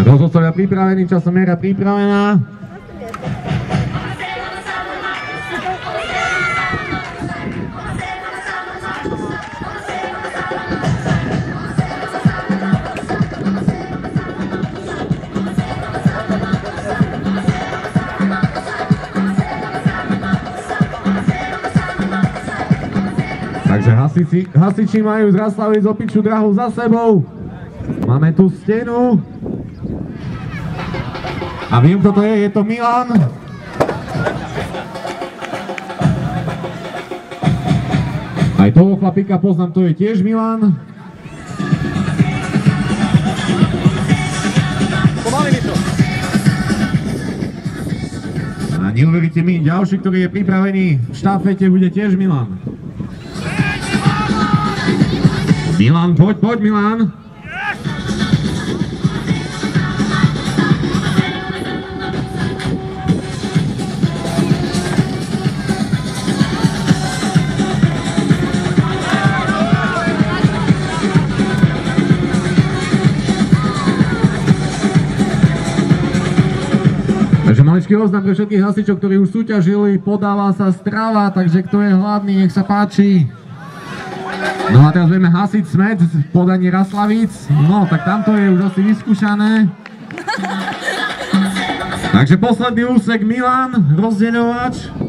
Rozhodcovia pripravení, časomera pripravená. Takže hasiči majú z Raslavic opičú drahu za sebou. Máme tu stenu. A viem, kto to je to Milan. Aj toho chlapíka poznám, to je tiež Milan. A neuveríte mi, ďalší, ktorý je pripravený v štafete, bude tiež Milan. Milan, poď Milan. Takže maličký oznam pre všetkých hasičov, ktorí už súťažili, podáva sa strava, takže kto je hladný, nech sa páči. No a teraz budeme hasiť smet v podaní Raslavic. No, tak tamto je už asi vyskúšané. Takže posledný úsek Milan, rozdeľovač.